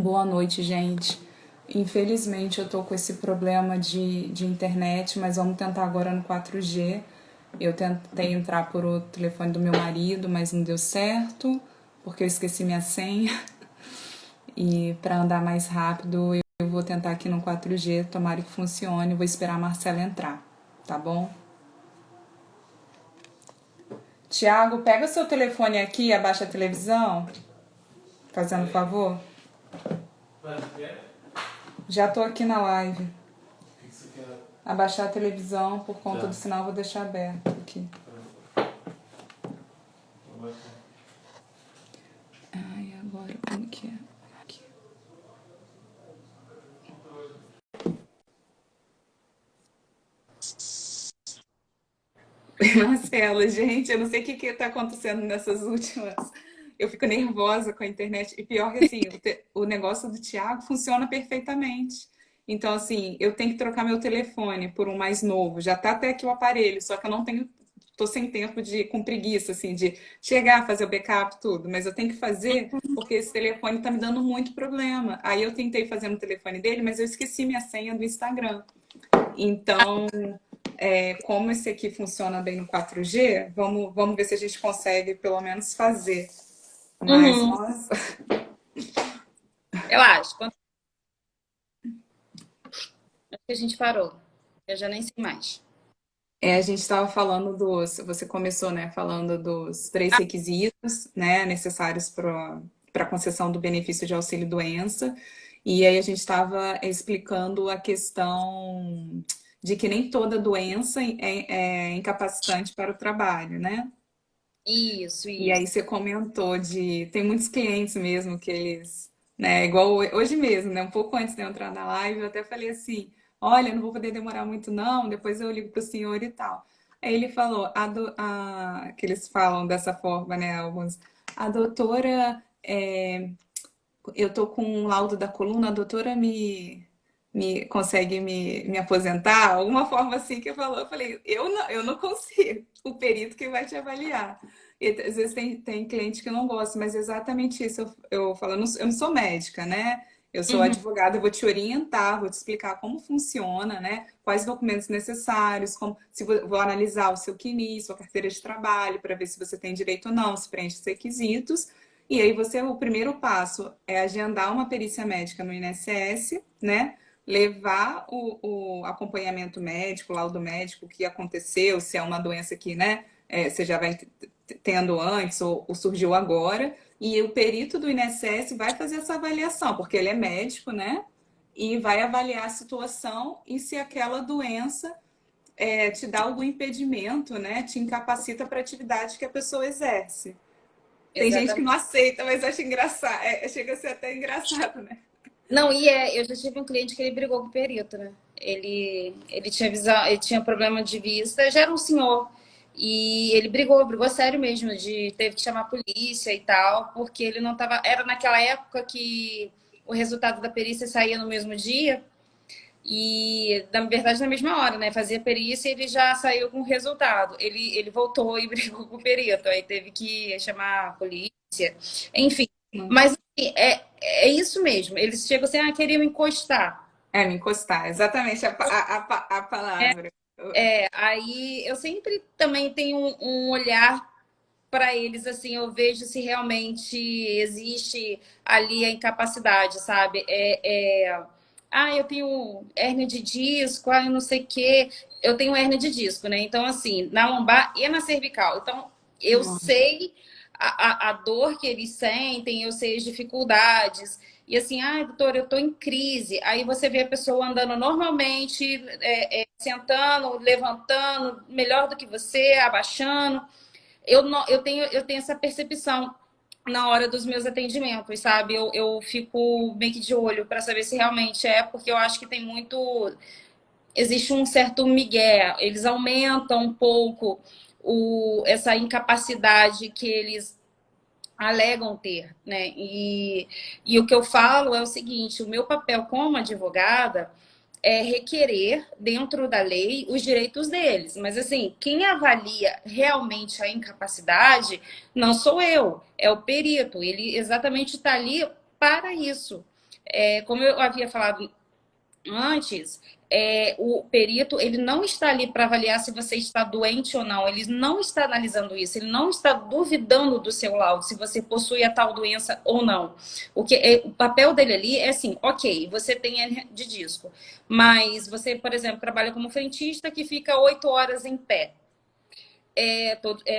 Boa noite, gente. Infelizmente eu tô com esse problema de internet, mas vamos tentar agora no 4G. Eu tentei entrar por o telefone do meu marido, mas não deu certo, porque eu esqueci minha senha. E para andar mais rápido, eu vou tentar aqui no 4G, tomara que funcione. Vou esperar a Marcela entrar, tá bom? Tiago, pega o seu telefone aqui e abaixa a televisão, fazendo favor. Já tô aqui na live. Abaixar a televisão por conta do sinal, vou deixar aberto aqui. Ai, agora como que é? Aqui. Marcela, gente, eu não sei o que tá acontecendo nessas últimas. Eu fico nervosa com a internet. E pior que assim, o negócio do Thiago funciona perfeitamente. Então, assim, eu tenho que trocar meu telefone por um mais novo. Já tá até aqui o aparelho, só que eu não tenho. Tô sem tempo com preguiça, assim, de chegar, fazer o backup, tudo. Mas eu tenho que fazer porque esse telefone tá me dando muito problema. Aí eu tentei fazer no telefone dele, mas eu esqueci minha senha do Instagram. Então, como esse aqui funciona bem no 4G, vamos ver se a gente consegue pelo menos fazer. Mas, Uhum, nossa, eu acho. Quanto que a gente parou? Eu já nem sei mais. a gente estava falando você começou, né, falando dos três requisitos, né, necessários para a concessão do benefício de auxílio-doença, e aí a gente estava explicando a questão de que nem toda doença é incapacitante para o trabalho, né? Isso, E isso. aí você comentou tem muitos clientes mesmo que eles, né, igual hoje mesmo, né, um pouco antes de eu entrar na live, eu até falei assim, olha, não vou poder demorar muito não, depois eu ligo pro senhor e tal. Aí ele falou, que eles falam dessa forma, né, alguns, a doutora, eu tô com um laudo da coluna, a doutora me consegue me aposentar? Alguma forma assim que eu falei, eu não consigo, o perito que vai te avaliar. E, às vezes tem cliente que não gosta, mas é exatamente isso eu falo, eu não sou médica, né? Eu sou Uhum. advogada, eu vou te orientar, vou te explicar como funciona, né? Quais documentos necessários, se vou analisar o seu CNI, sua carteira de trabalho, para ver se você tem direito ou não, se preenche os requisitos. E aí o primeiro passo é agendar uma perícia médica no INSS, né? Levar o acompanhamento médico, o laudo médico, o que aconteceu, se é uma doença que, né, você já vai tendo antes ou surgiu agora. E o perito do INSS vai fazer essa avaliação, porque ele é médico, né? E vai avaliar a situação e se aquela doença te dá algum impedimento, né? Te incapacita para a atividade que a pessoa exerce. Tem gente que Exatamente. não aceita, mas acha engraçado. Chega a ser até engraçado, né? Não, eu já tive um cliente que ele brigou com o perito, né? Ele tinha visão, ele tinha problema de vista, já era um senhor. E ele brigou sério mesmo, teve que chamar a polícia e tal, porque ele não tava. Era naquela época que o resultado da perícia saía no mesmo dia. E, na verdade, na mesma hora, né? Fazia perícia e ele já saiu com o resultado. Ele voltou e brigou com o perito, aí teve que chamar a polícia. Enfim, mas assim, é isso mesmo. Eles chegam assim, queriam encostar. Me encostar, exatamente a palavra. Aí eu sempre também tenho um olhar para eles, assim, eu vejo se realmente existe ali a incapacidade, sabe? Eu tenho hérnia de disco, eu não sei o quê. Eu tenho hérnia de disco, né? Então, assim, na lombar e na cervical. Então, eu sei a dor que eles sentem, eu sei as dificuldades. E assim, doutor, eu tô em crise. Aí você vê a pessoa andando normalmente, sentando, levantando, melhor do que você, abaixando. Eu tenho essa percepção na hora dos meus atendimentos, sabe? Eu fico meio que de olho para saber se realmente é, porque eu acho que tem muito. Existe um certo migué, eles aumentam um pouco essa incapacidade que eles alegam ter, né? E o que eu falo é o seguinte: o meu papel como advogada é requerer, dentro da lei, os direitos deles. Mas, assim, quem avalia realmente a incapacidade não sou eu, é o perito. Ele exatamente está ali para isso. Como eu havia falado antes, o perito ele não está ali para avaliar se você está doente ou não. Ele não está analisando isso. Ele não está duvidando do seu laudo, se você possui a tal doença ou não. O papel dele ali é assim, ok, você tem hernia de disco, mas você, por exemplo, trabalha como frentista que fica 8 horas em pé.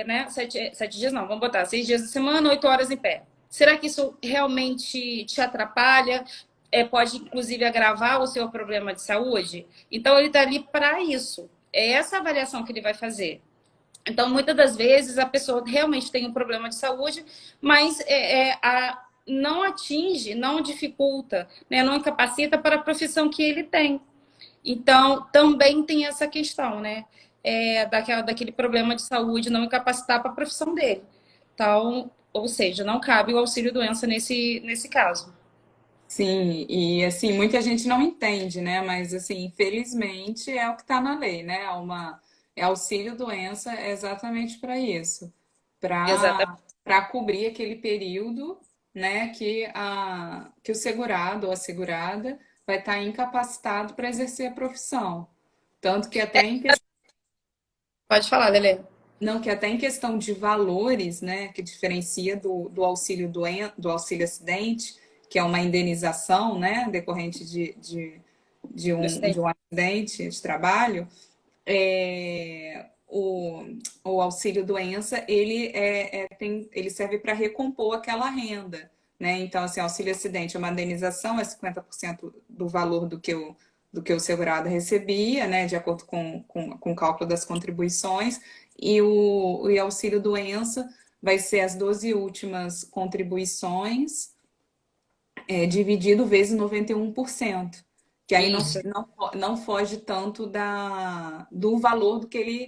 Né? 7 dias não, vamos botar 6 dias da semana, 8 horas em pé. Será que isso realmente te atrapalha? Pode, inclusive, agravar o seu problema de saúde? Então, ele está ali para isso. É essa avaliação que ele vai fazer. Então, muitas das vezes, a pessoa realmente tem um problema de saúde, mas não atinge, não dificulta, né? Não incapacita para a profissão que ele tem. Então, também tem essa questão, né? Daquele problema de saúde não incapacitar para a profissão dele. Então, ou seja, não cabe o auxílio-doença nesse caso. Sim, e assim, muita gente não entende, né? Mas assim, infelizmente é o que está na lei, né? É auxílio-doença exatamente para isso, Exatamente. para cobrir aquele período, né, que o segurado ou a segurada vai estar incapacitado para exercer a profissão. Tanto que até em Pode falar, Lelê. não, que até em questão de valores, né, que diferencia do auxílio do auxílio acidente, que é uma indenização, né, decorrente de um acidente de trabalho, o auxílio doença, ele serve para recompor aquela renda, né? Então, assim, auxílio acidente é uma indenização, é 50% do valor do que o segurado recebia, né, de acordo com o cálculo das contribuições, e auxílio doença vai ser as 12 últimas contribuições, dividido vezes 91%, que aí Isso. não foge tanto do valor do que ele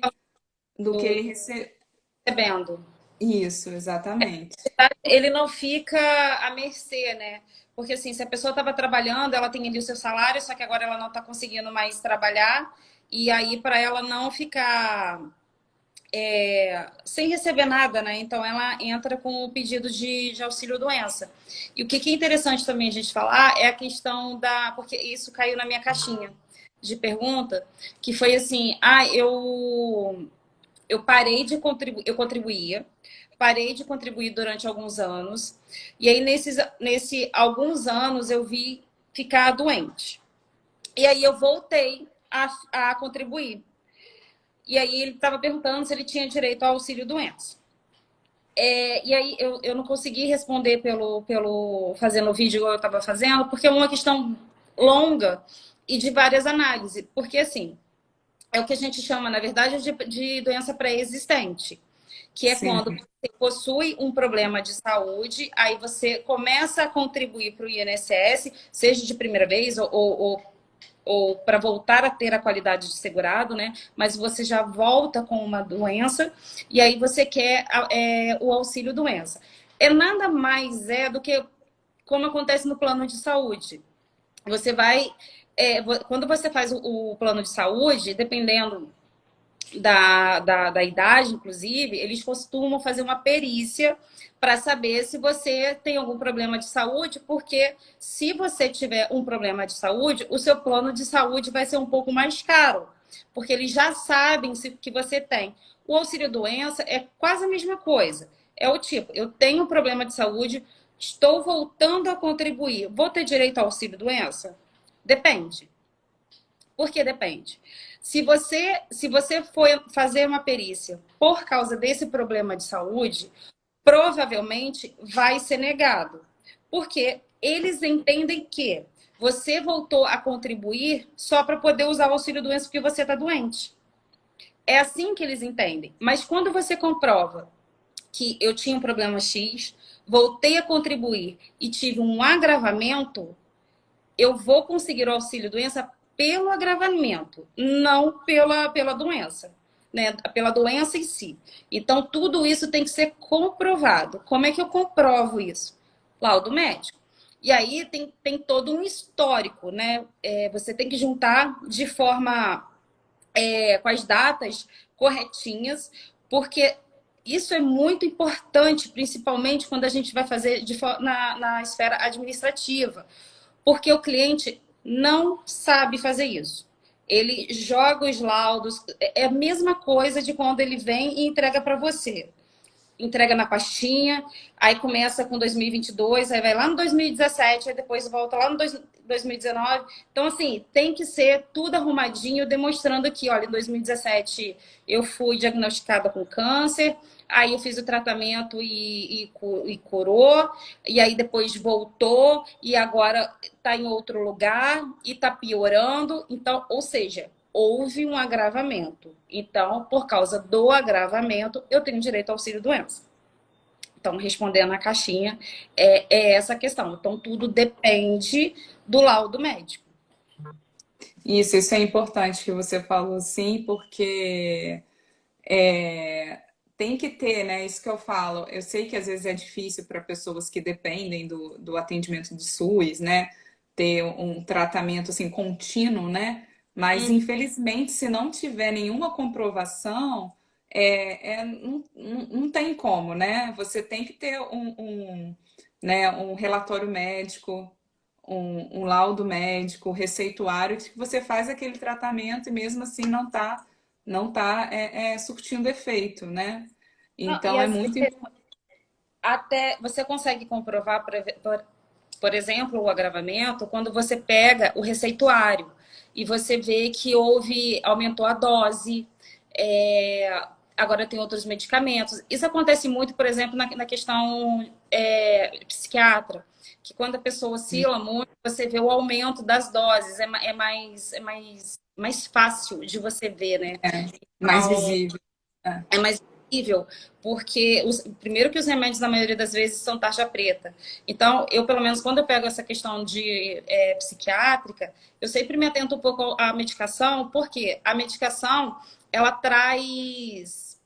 Tô recebeu. recebendo. Isso, exatamente. Ele não fica à mercê, né? Porque assim, se a pessoa estava trabalhando, ela tem ali o seu salário, só que agora ela não está conseguindo mais trabalhar, e aí para ela não ficar sem receber nada, né? Então ela entra com o pedido de auxílio-doença. E o que é interessante também a gente falar é a questão da. Porque isso caiu na minha caixinha de pergunta, que foi assim: eu parei de contribuir, eu contribuía, parei de contribuir durante alguns anos, e aí nesse alguns anos eu vi ficar doente. E aí eu voltei a contribuir. E aí ele estava perguntando se ele tinha direito ao auxílio-doença. E aí eu não consegui responder fazendo o vídeo igual eu estava fazendo, porque é uma questão longa e de várias análises. Porque, assim, é o que a gente chama, na verdade, de doença pré-existente, que é quando Sim, você possui um problema de saúde, aí você começa a contribuir para o INSS, seja de primeira vez ou para voltar a ter a qualidade de segurado, né? Mas você já volta com uma doença e aí você quer o auxílio doença. Nada mais do que como acontece no plano de saúde. Você vai, quando você faz o plano de saúde, dependendo da idade, inclusive, eles costumam fazer uma perícia para saber se você tem algum problema de saúde, porque se você tiver um problema de saúde, o seu plano de saúde vai ser um pouco mais caro, porque eles já sabem que você tem. O auxílio-doença é quase a mesma coisa. É o tipo, eu tenho um problema de saúde, estou voltando a contribuir, vou ter direito ao auxílio-doença? Depende. Por que depende? Se você for fazer uma perícia por causa desse problema de saúde, provavelmente vai ser negado. Porque eles entendem que você voltou a contribuir só para poder usar o auxílio-doença porque você está doente. É assim que eles entendem. Mas quando você comprova que eu tinha um problema X, voltei a contribuir e tive um agravamento, eu vou conseguir o auxílio-doença pelo agravamento, não pela doença, né? Pela doença em si. Então, tudo isso tem que ser comprovado. Como é que eu comprovo isso? Laudo médico. E aí tem todo um histórico, né? Você tem que juntar de forma com as datas corretinhas, porque isso é muito importante, principalmente quando a gente vai fazer na esfera administrativa. Porque o cliente não sabe fazer isso. Ele joga os laudos, é a mesma coisa de quando ele vem e entrega para você. Entrega na pastinha, aí começa com 2022, aí vai lá no 2017, aí depois volta lá no 2019. Então, assim, tem que ser tudo arrumadinho, demonstrando que, olha, em 2017 eu fui diagnosticada com câncer, aí eu fiz o tratamento e curou, e aí depois voltou, e agora está em outro lugar e está piorando. Então, ou seja, houve um agravamento. Então, por causa do agravamento, eu tenho direito ao auxílio-doença. Então, respondendo a caixinha, é essa questão. Então, tudo depende do laudo médico. Isso é importante que você falou, sim, porque tem que ter, né? Isso que eu falo. Eu sei que às vezes é difícil para pessoas que dependem do atendimento do SUS, né? Ter um tratamento assim contínuo, né? Mas infelizmente, se não tiver nenhuma comprovação, não tem como, né? Você tem que ter né, um relatório médico, um laudo médico, receituário, que você faz aquele tratamento e mesmo assim não tá surtindo efeito, né? Não, e Então é às muito vezes, até você consegue comprovar, por exemplo, o agravamento quando você pega o receituário e você vê que aumentou a dose, agora tem outros medicamentos. Isso acontece muito, por exemplo, na questão psiquiatra, que quando a pessoa oscila muito, você vê o aumento das doses, mais fácil de você ver, né? mais visível. É mais visível, porque primeiro que os remédios, na maioria das vezes, são tarja preta. Então, eu, pelo menos, quando eu pego essa questão de psiquiátrica, eu sempre me atento um pouco à medicação, porque a medicação, ela traz...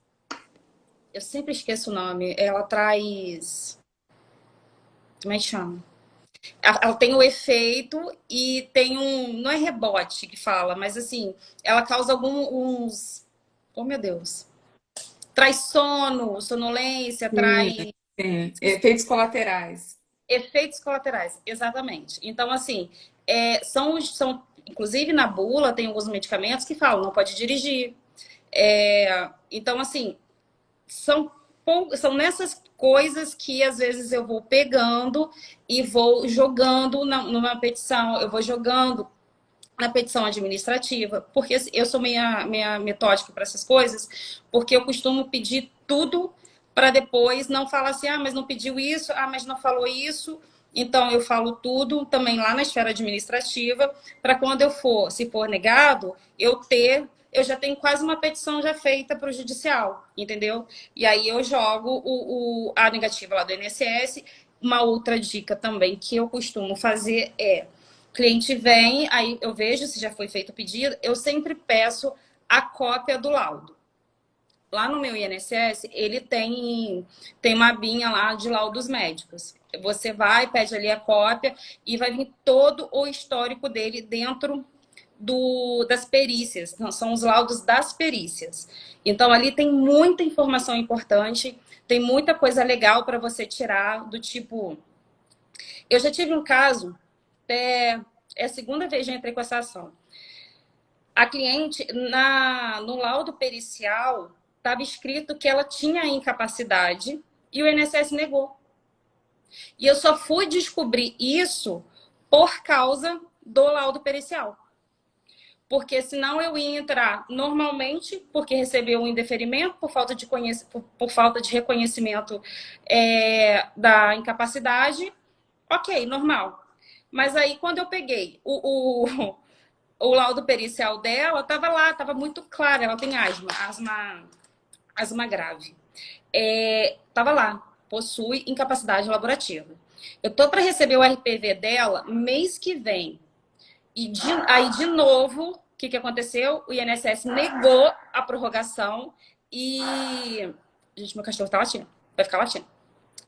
Eu sempre esqueço o nome. Ela traz... Como é que chama? Ela tem o efeito e tem um... Não é rebote que fala, mas, assim, ela causa alguns... Oh, meu Deus. Traz sono, sonolência, Sim, traz sim. Efeitos colaterais. efeitos colaterais, exatamente. Então, assim, inclusive na bula tem alguns medicamentos que falam, não pode dirigir. Então, assim, são nessas coisas que às vezes eu vou pegando e vou jogando numa petição, eu vou jogando na petição administrativa, porque eu sou meia metódica para essas coisas, porque eu costumo pedir tudo para depois não falar assim, mas não pediu isso, mas não falou isso. Então, eu falo tudo também lá na esfera administrativa, para quando se for negado, eu já tenho quase uma petição já feita para o judicial, entendeu? E aí eu jogo a negativa lá do INSS. Uma outra dica também que eu costumo fazer o cliente vem, aí eu vejo se já foi feito o pedido, eu sempre peço a cópia do laudo. Lá no meu INSS, ele tem uma abinha lá de laudos médicos. Você vai, pede ali a cópia e vai vir todo o histórico dele dentro das perícias. Não, são os laudos das perícias. Então, ali tem muita informação importante, tem muita coisa legal para você tirar, do tipo... Eu já tive um caso, é a segunda vez que eu entrei com essa ação. A cliente, no laudo pericial, estava escrito que ela tinha incapacidade e o INSS negou. E eu só fui descobrir isso por causa do laudo pericial. Porque senão eu ia entrar normalmente, porque recebeu um indeferimento por falta de reconhecimento da incapacidade. Ok, normal. Mas aí, quando eu peguei o laudo pericial dela, estava lá, estava muito claro. Ela tem asma grave. Estava lá, possui incapacidade laborativa. Eu tô para receber o RPV dela mês que vem. E aí, de novo, o que aconteceu? O INSS negou a prorrogação e... Gente, meu cachorro tá latindo. Vai ficar latindo.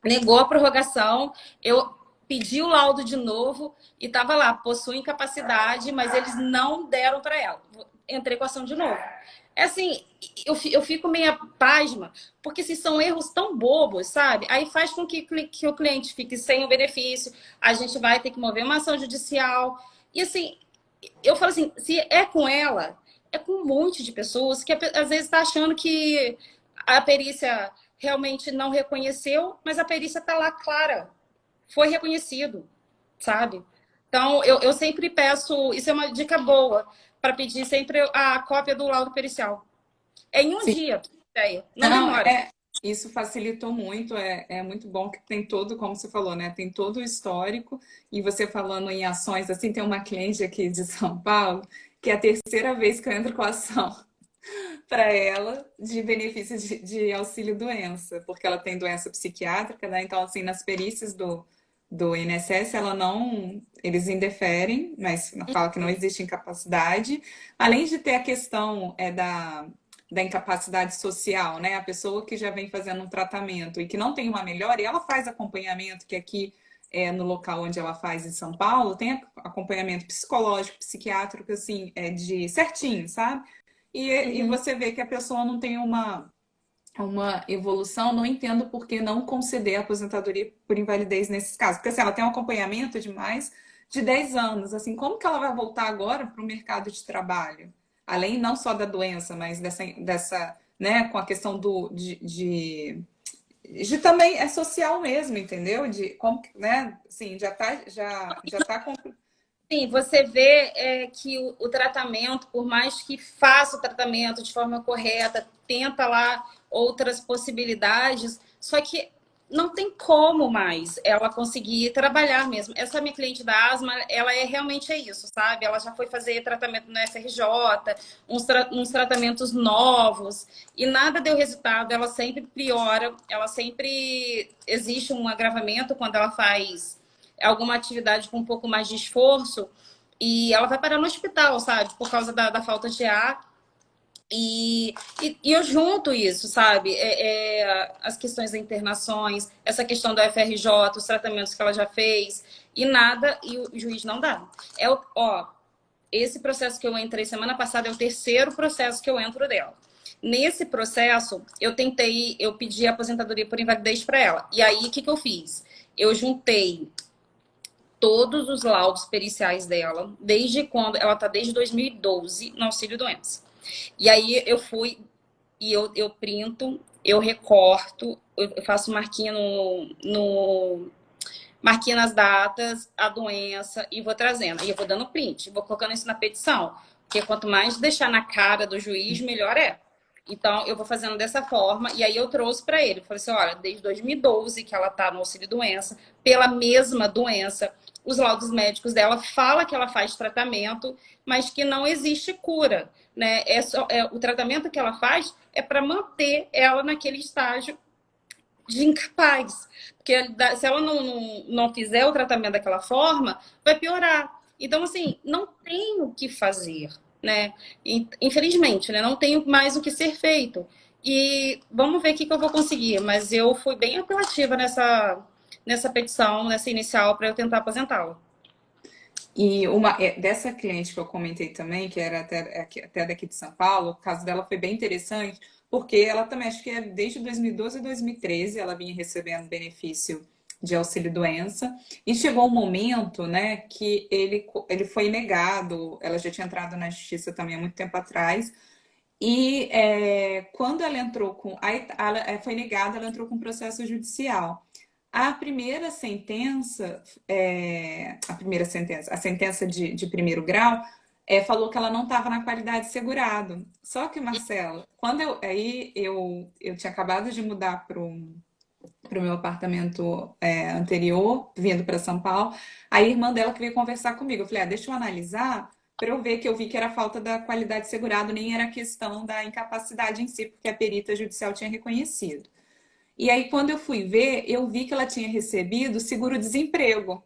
Negou a prorrogação. Eu pedi o laudo de novo e tava lá, possui incapacidade, mas eles não deram para ela. Entrei com a ação de novo. É assim, eu fico meio pasma, porque se são erros tão bobos, sabe? Aí faz com que o cliente fique sem o benefício, a gente vai ter que mover uma ação judicial. E assim, eu falo assim, se é com ela, é com um monte de pessoas que às vezes está achando que a perícia realmente não reconheceu, mas a perícia está lá clara, foi reconhecido, sabe? Então, eu sempre peço, isso é uma dica boa, para pedir sempre a cópia do laudo pericial. É em um Sim. dia, ideia, não Não, demora. isso facilitou muito, é muito bom que tem todo, como você falou, né? Tem todo o histórico, e você falando em ações, assim, tem uma cliente aqui de São Paulo, que é a terceira vez que eu entro com a ação para ela de benefício de auxílio-doença, porque ela tem doença psiquiátrica, né? Então, assim, nas perícias do INSS, ela não, eles indeferem, mas fala que não existe incapacidade, além de ter a questão da incapacidade social, né? A pessoa que já vem fazendo um tratamento e que não tem uma melhora, e ela faz acompanhamento, que aqui no local onde ela faz em São Paulo, tem acompanhamento psicológico, psiquiátrico, assim, de certinho, sabe? E Uhum. você vê que a pessoa não tem uma evolução, não entendo por que não conceder a aposentadoria por invalidez nesses casos. Porque assim, ela tem um acompanhamento de mais de 10 anos. Assim, como que ela vai voltar agora para o mercado de trabalho? Além não só da doença, mas dessa né, com a questão de também é social mesmo, entendeu? De como, né, assim, já tá com. Sim, você vê que o tratamento, por mais que faça o tratamento de forma correta, tenta lá outras possibilidades, só que não tem como mais ela conseguir trabalhar mesmo. Essa minha cliente da asma, ela realmente isso, sabe? Ela já foi fazer tratamento no FRJ, uns tratamentos novos, e nada deu resultado. Ela sempre piora, ela sempre existe um agravamento quando ela faz alguma atividade com um pouco mais de esforço e ela vai parar no hospital, sabe? Por causa da falta de ar. E eu junto isso, sabe? As questões das internações, essa questão do FRJ, os tratamentos que ela já fez, e nada, e o juiz não dá. Esse processo que eu entrei semana passada é o terceiro processo que eu entro dela. Nesse processo, eu pedi aposentadoria por invalidez para ela. E aí, o que eu fiz? Eu juntei todos os laudos periciais dela, desde quando ela está desde 2012 no auxílio doença. E aí eu fui e eu printo, eu recorto, eu faço marquinha marquinha nas datas, a doença e vou trazendo. E eu vou dando print, vou colocando isso na petição, porque quanto mais deixar na cara do juiz, melhor é. Então, eu vou fazendo dessa forma, e aí eu trouxe para ele. Falei assim: olha, desde 2012 que ela está no auxílio-doença, pela mesma doença, os laudos médicos dela falam que ela faz tratamento, mas que não existe cura, né? O tratamento que ela faz é para manter ela naquele estágio de incapaz. Porque se ela não fizer o tratamento daquela forma, vai piorar. Então, assim, não tem o que fazer, né? Infelizmente, né? Não tem mais o que ser feito. E vamos ver o que eu vou conseguir. Mas eu fui bem apelativa nessa petição, nessa inicial, para eu tentar aposentá-la. E uma dessa cliente que eu comentei também, que era até daqui de São Paulo, o caso dela foi bem interessante, porque ela também, acho que desde 2012 e 2013, ela vinha recebendo benefício de auxílio-doença, e chegou um momento, né, que ele foi negado, ela já tinha entrado na justiça também há muito tempo atrás, e quando ela entrou com. Aí ela foi negada, ela entrou com processo judicial. A sentença de primeiro grau, falou que ela não estava na qualidade de segurado. Só que, Marcelo, quando eu tinha acabado de mudar para o meu apartamento anterior, vindo para São Paulo, aí a irmã dela que veio conversar comigo. Eu falei, deixa eu analisar para eu ver, que eu vi que era falta da qualidade de segurado, nem era questão da incapacidade em si, porque a perita judicial tinha reconhecido. E aí, quando eu fui ver, eu vi que ela tinha recebido seguro-desemprego.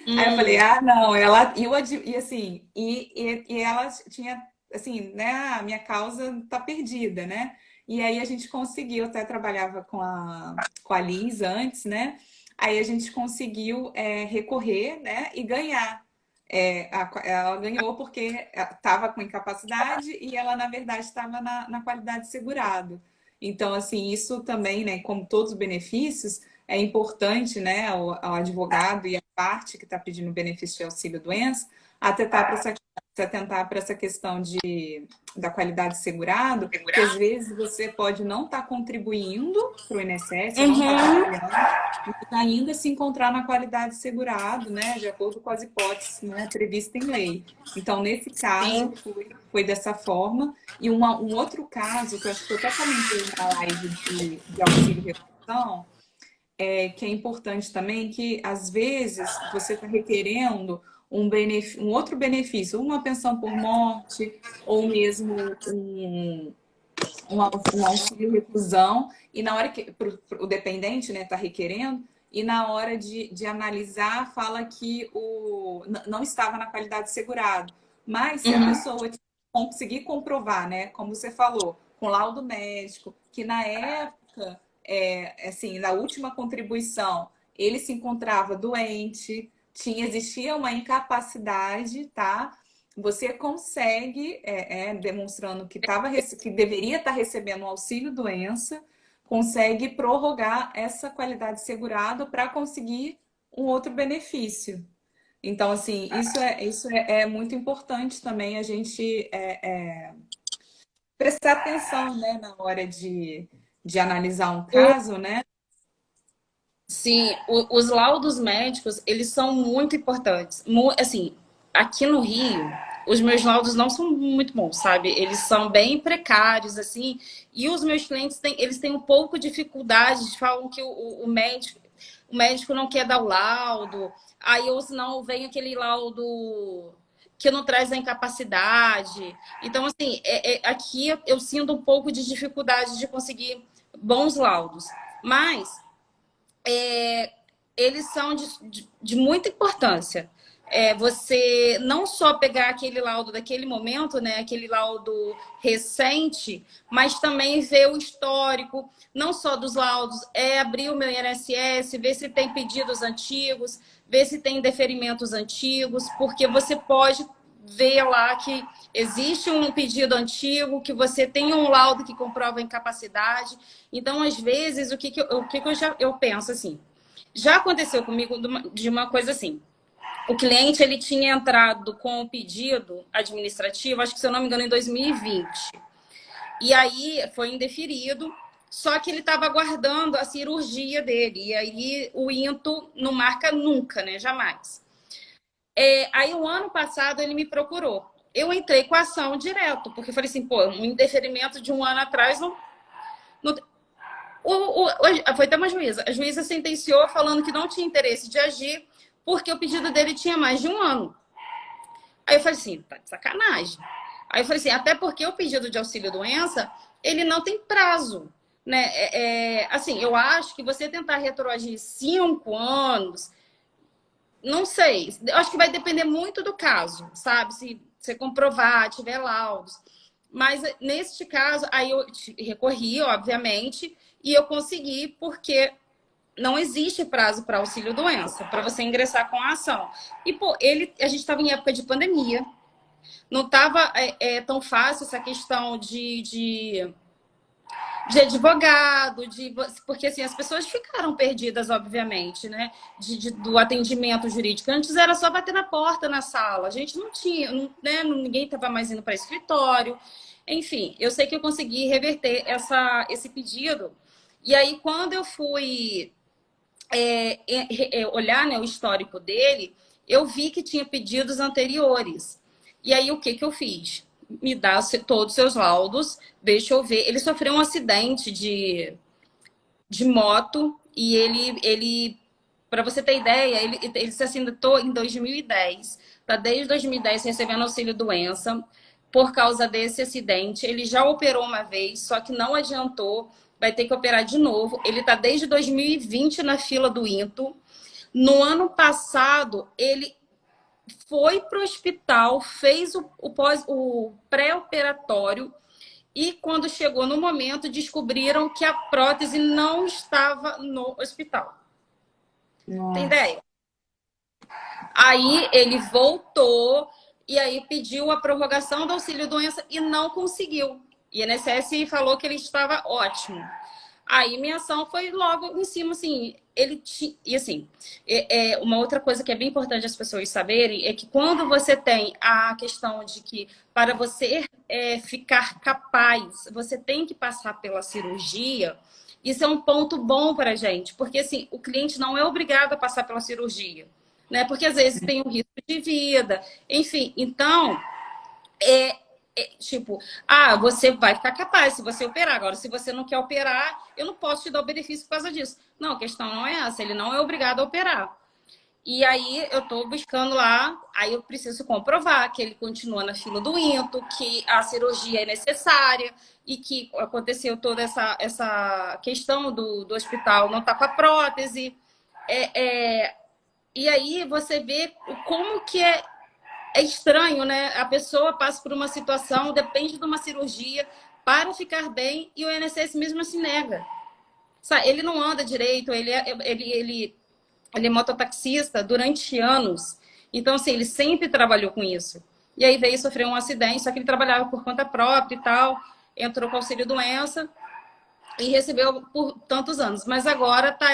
Aí eu falei, Hum, não, e assim, e ela tinha, assim, né, a minha causa tá perdida, né? E aí a gente conseguiu, até trabalhava com a Liz antes, né? Aí a gente conseguiu recorrer, né, e ganhar. ela ganhou porque estava com incapacidade e ela, na verdade, estava na qualidade segurado. Então, assim, isso também, né, como todos os benefícios, é importante, né, ao advogado e a parte que está pedindo benefício de auxílio-doença atentar para essa questão da qualidade segurado, que às vezes você pode não estar contribuindo para o INSS, não estar Uhum. trabalhando, mas ainda se encontrar na qualidade segurado, né, de acordo com as hipóteses, né, previstas em lei. Então, nesse caso, Sim. foi dessa forma. E um outro caso, que eu acho que eu até comentei na live de auxílio-redução, que é importante também, que às vezes você está requerendo um outro benefício, uma pensão por morte, ou mesmo um auxílio reclusão, e na hora que o dependente está, né, requerendo, e na hora de analisar, fala que não estava na qualidade segurado. Mas se a Uhum. pessoa conseguir comprovar, né, como você falou, com laudo médico, que na época, assim, na última contribuição, ele se encontrava doente, existia uma incapacidade, tá? Você consegue, demonstrando que deveria estar recebendo um auxílio-doença, consegue prorrogar essa qualidade segurada para conseguir um outro benefício. Então, assim, isso é muito importante também a gente prestar atenção, né, na hora de analisar um caso, né? Sim, os laudos médicos, eles são muito importantes. Assim, aqui no Rio, os meus laudos não são muito bons, sabe? Eles são bem precários, assim, e os meus clientes eles têm um pouco de dificuldade, falam que o médico não quer dar o laudo, aí ou senão vem aquele laudo que não traz a incapacidade. Então, assim, aqui eu sinto um pouco de dificuldade de conseguir bons laudos. Mas eles são de muita importância. Você não só pegar aquele laudo daquele momento, né, aquele laudo recente, mas também ver o histórico, não só dos laudos, abrir o meu INSS, ver se tem pedidos antigos, ver se tem deferimentos antigos, porque você pode ver lá que existe um pedido antigo, que você tem um laudo que comprova a incapacidade. Então, às vezes, eu penso assim, já aconteceu comigo de uma coisa assim. O cliente ele tinha entrado com o pedido administrativo, acho que se eu não me engano, em 2020. E aí foi indeferido, só que ele estava aguardando a cirurgia dele. E aí o INTO não marca nunca, né? Jamais. Aí o ano passado ele me procurou. Eu entrei com a ação direto, porque eu falei assim, pô, um indeferimento de um ano atrás não, foi até uma juíza. A juíza sentenciou falando que não tinha interesse de agir porque o pedido dele tinha mais de um ano. Aí eu falei assim, tá de sacanagem. Aí eu falei assim, até porque o pedido de auxílio-doença, ele não tem prazo. Né? Assim, eu acho que você tentar retroagir 5 anos, não sei. Eu acho que vai depender muito do caso, sabe? Se você comprovar, tiver laudos. Mas neste caso, aí eu recorri, obviamente, e eu consegui porque não existe prazo para auxílio-doença, para você ingressar com a ação. E, pô, a gente estava em época de pandemia, não estava tão fácil essa questão de advogado, porque assim, as pessoas ficaram perdidas, obviamente, né? Do atendimento jurídico. Antes era só bater na porta na sala, a gente não tinha, né? Ninguém estava mais indo para escritório. Enfim, eu sei que eu consegui reverter esse pedido. E aí, quando eu fui olhar, né, o histórico dele, eu vi que tinha pedidos anteriores. E aí, o que que eu fiz? Me dá todos os seus laudos, deixa eu ver. Ele sofreu um acidente de moto e ele para você ter ideia, ele se acidentou em 2010. Está desde 2010 recebendo auxílio-doença. Por causa desse acidente, ele já operou uma vez, só que não adiantou, vai ter que operar de novo. Ele está desde 2020 na fila do INTO. No ano passado, ele foi para o hospital, fez o pré-operatório e quando chegou no momento, descobriram que a prótese não estava no hospital. Tem Nossa. ideia? Aí ele voltou e aí pediu a prorrogação do auxílio-doença e não conseguiu. E a INSS falou que ele estava ótimo. Aí minha ação foi logo em cima, assim, e assim, uma outra coisa que é bem importante as pessoas saberem é que quando você tem a questão de que para você ficar capaz, você tem que passar pela cirurgia, isso é um ponto bom para a gente, porque assim, o cliente não é obrigado a passar pela cirurgia, né? Porque às vezes tem um risco de vida, enfim, então é, tipo, você vai ficar capaz se você operar. Agora, se você não quer operar, eu não posso te dar o benefício por causa disso. Não, a questão não é essa, ele não é obrigado a operar. E aí eu tô buscando lá, aí eu preciso comprovar que ele continua na fila do INTO, que a cirurgia é necessária e que aconteceu toda essa questão do hospital não tá com a prótese. É, é, e aí você vê como que é estranho, né? A pessoa passa por uma situação, depende de uma cirurgia para ficar bem e o INSS mesmo assim nega. Sabe? Ele não anda direito, ele é mototaxista durante anos. Então, assim, ele sempre trabalhou com isso. E aí veio sofrer um acidente, só que ele trabalhava por conta própria e tal, entrou com auxílio-doença e recebeu por tantos anos. Mas agora tá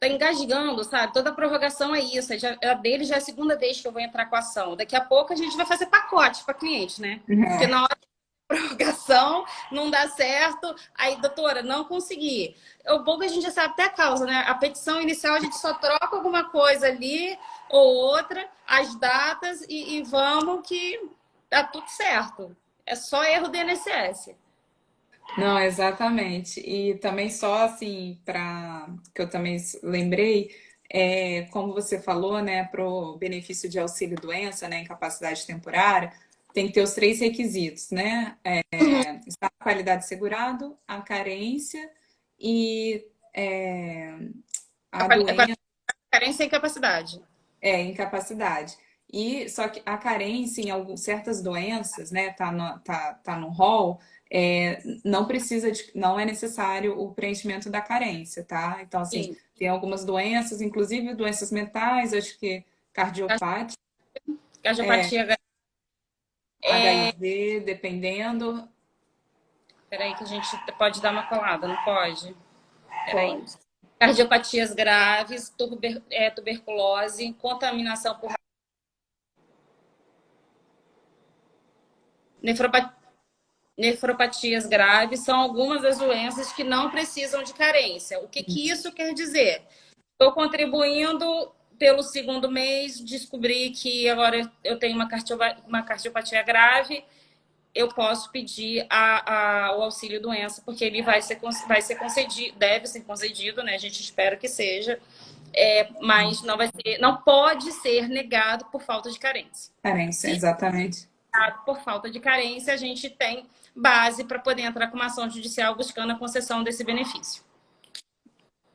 engasgando, sabe? Toda prorrogação é isso. A dele já é a segunda vez que eu vou entrar com a ação. Daqui a pouco a gente vai fazer pacote para cliente, né? Porque É. na hora da prorrogação não dá certo, aí, doutora, não consegui. O bom que a gente já sabe até a causa, né? A petição inicial a gente só troca alguma coisa ali ou outra, as datas e vamos que tá tudo certo. É só erro do INSS. Não, exatamente. E também só assim, para que eu também lembrei, como você falou, né, para o benefício de auxílio-doença, né, incapacidade temporária, tem que ter os três requisitos, né? Está a qualidade segurado, a carência e A a doença, carência e incapacidade. incapacidade. E só que a carência em algumas certas doenças, né, tá no rol, não precisa não é necessário o preenchimento da carência, tá? Então, assim, Sim. tem algumas doenças, inclusive doenças mentais, acho que cardiopática, Cardiopatia. HIV, dependendo, Peraí, que a gente pode dar uma colada, não pode? Peraí. pode. Cardiopatias graves, tuberculose, contaminação por nefropatia. Nefropatias graves são algumas das doenças que não precisam de carência. O que, que isso quer dizer? Estou contribuindo pelo segundo mês, descobri que agora eu tenho uma cardiopatia grave, eu posso pedir o auxílio doença, porque ele vai ser concedido, deve ser concedido, né? A gente espera que seja, mas não pode ser negado por falta de carência. Carência, Se exatamente. por falta de carência, a gente tem base para poder entrar com uma ação judicial buscando a concessão desse benefício.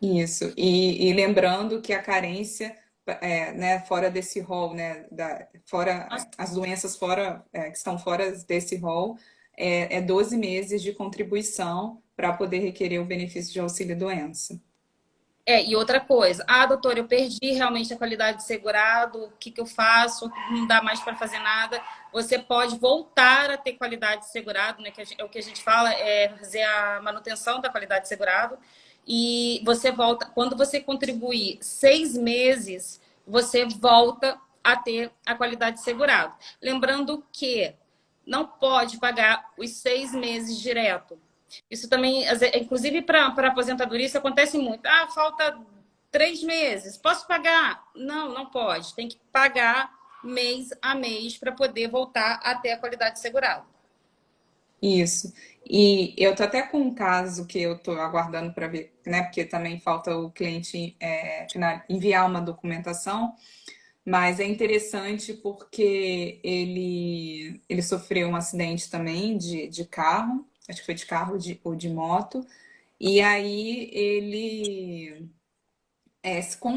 Isso. E lembrando que a carência, né, fora desse rol, né, fora as doenças fora, que estão fora desse rol, é 12 meses de contribuição para poder requerer o benefício de auxílio-doença. E outra coisa, doutora, eu perdi realmente a qualidade de segurado, o que, que eu faço? Não dá mais para fazer nada. Você pode voltar a ter qualidade de segurado, né? O que a gente fala é fazer a manutenção da qualidade de segurado. E você volta, quando você contribuir 6 meses, você volta a ter a qualidade de segurado. Lembrando que não pode pagar os 6 meses direto. Isso também, inclusive para aposentadoria, isso acontece muito. Falta 3 meses. Posso pagar? Não, não pode. Tem que pagar mês a mês para poder voltar a ter a qualidade segurada. Isso. E eu tô até com um caso que eu tô aguardando para ver, né? Porque também falta o cliente enviar uma documentação, mas é interessante porque ele sofreu um acidente também de carro, acho que foi de carro ou de moto, e aí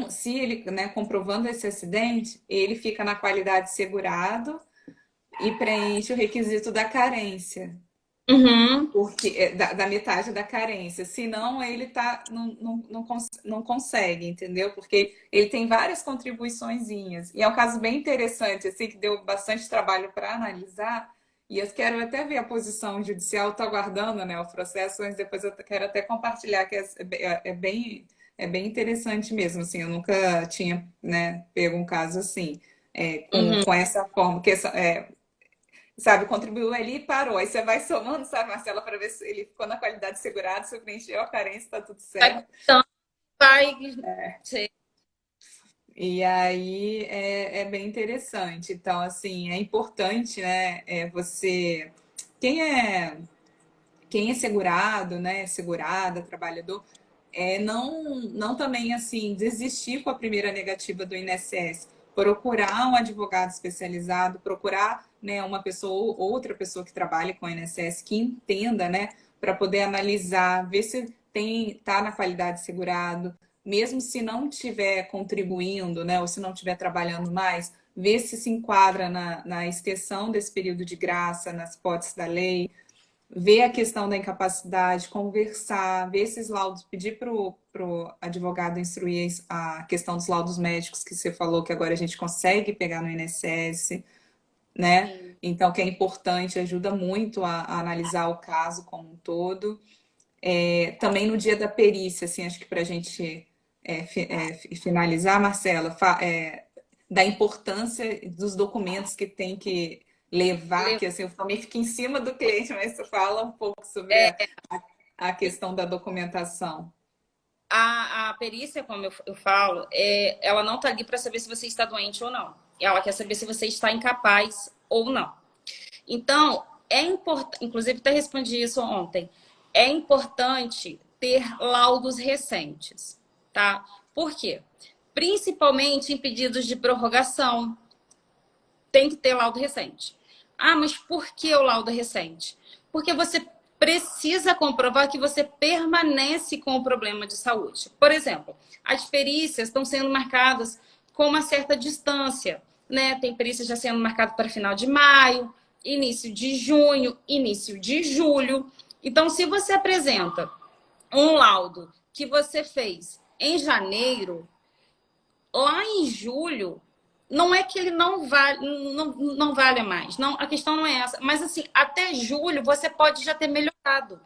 se ele, né, comprovando esse acidente, ele fica na qualidade segurado e preenche o requisito da carência. Uhum. porque da metade da carência. Senão ele não consegue, entendeu? Porque ele tem várias contribuiçõezinhas. E é um caso bem interessante, assim, que deu bastante trabalho para analisar. E eu quero até ver a posição judicial, estou aguardando, né, o processo, mas depois eu quero até compartilhar, que é bem interessante mesmo, assim, eu nunca tinha, né, pego um caso assim, Uhum. com essa forma, que sabe, contribuiu ali e parou. Aí você vai somando, sabe, Marcela, para ver se ele ficou na qualidade segurada, se preencheu a carência, está tudo Vai certo. contando, vai. Sei. E aí é bem interessante. Então, assim, é importante, né, você. Quem é, quem é segurado, né, segurada, trabalhador, não também, assim, desistir com a primeira negativa do INSS. Procurar um advogado especializado, procurar, né, uma pessoa, outra pessoa que trabalhe com o INSS, que entenda, né, para poder analisar, ver se tá na qualidade segurado, mesmo se não estiver contribuindo, né, ou se não estiver trabalhando mais, ver se enquadra na extensão desse período de graça, nas hipóteses da lei, ver a questão da incapacidade, conversar, ver esses laudos, pedir para o advogado instruir a questão dos laudos médicos que você falou que agora a gente consegue pegar no INSS, né? Sim. Então, que é importante, ajuda muito a analisar o caso como um todo. Também no dia da perícia, assim, acho que para a gente finalizar, Marcela, da importância dos documentos que tem que levar, que assim, eu também fico em cima do cliente, mas você fala um pouco sobre a questão da documentação. A perícia, como eu falo, ela não está ali para saber se você está doente ou não. Ela quer saber se você está incapaz ou não. Então, é importante, inclusive até respondi isso ontem, é importante ter laudos recentes, tá? Por quê? Principalmente em pedidos de prorrogação, tem que ter laudo recente. Ah, mas por que o laudo recente? Porque você precisa comprovar que você permanece com o problema de saúde. Por exemplo, as perícias estão sendo marcadas com uma certa distância, né? Tem perícias já sendo marcadas para final de maio, início de junho, início de julho. Então, se você apresenta um laudo que você fez em janeiro, lá em julho, não é que ele não vale mais. Não, a questão não é essa. Mas assim, até julho você pode já ter melhorado.